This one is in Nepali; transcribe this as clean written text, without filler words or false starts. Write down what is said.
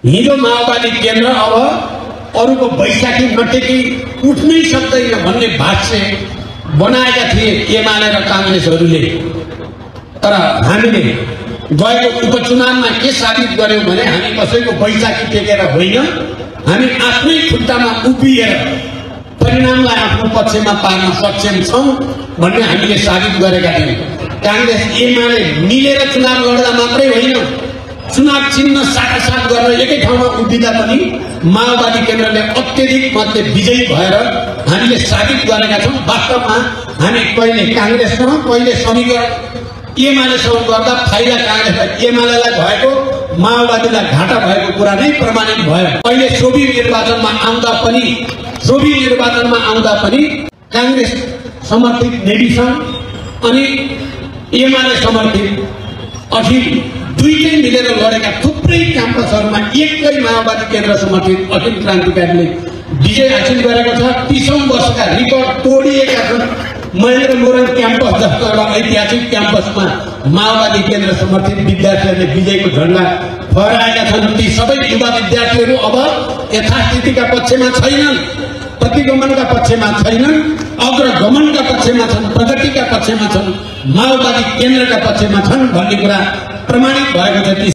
हिजो माओवादी केन्द्र अब अरूको बैशाखी नटेकी उठ्नै सक्दैन भन्ने भाष्य बनाएका थिए एमाले र कांग्रेसहरूले। तर हामीले गएको उपचुनावमा के साबित गर्यौं भने हामी कसैको बैशाखी टेकेर होइन, हामी आफ्नै खुट्टामा उभिएर परिणामलाई आफ्नो पक्षमा पार्न सक्षम छौं भन्ने हामीले साबित गरेका थियौं। कांग्रेस एमाले मिलेर चुनाव लड्दा मात्रै होइन, चुनाव चिन्ह साटासाट गरेर एकै ठाउँमा उभिँदा पनि माओवादी केन्द्रले अत्यधिक मतले विजयी भएर हामीले साबित गरेका छौं। वास्तवमा हामी कहिले कांग्रेससँग कहिले समीकरण एमालेसँग गर्दा फाइदा कांग्रेसलाई एमालेलाई भएको माओवादीलाई घाटा भएको कुरा नै प्रमाणित भयो। अहिले सोभि निर्वाचनमा आउँदा पनि कांग्रेस समर्थित नेविसन अनि एमाले समर्थित अखिल दुईटै मिलेर लडेका थुप्रै क्याम्पसहरूमा एकै माओवादी केन्द्र समर्थित अखिल क्रान्तिकारीले विजय हासिल गरेको छ। 30औं वर्षका रिकर्ड तोडिएका छन्। महेन्द्र मोरङ क्याम्पस जस्तो एउटा ऐतिहासिक क्याम्पसमा माओवादी केन्द्र समर्थित विद्यार्थीहरूले विजयको झण्डा फहराएका छन्। ती सबै युवा विद्यार्थीहरू अब यथास्थितिका पक्षमा छैनन्, प्रतिगमनका पक्षमा छैनन्, अग्रगमनका पक्षमा छन्, प्रगतिका पक्षमा छन्, माओवादी केन्द्रका पक्षमा छन् भन्ने कुरा प्रमाणित भएको छ।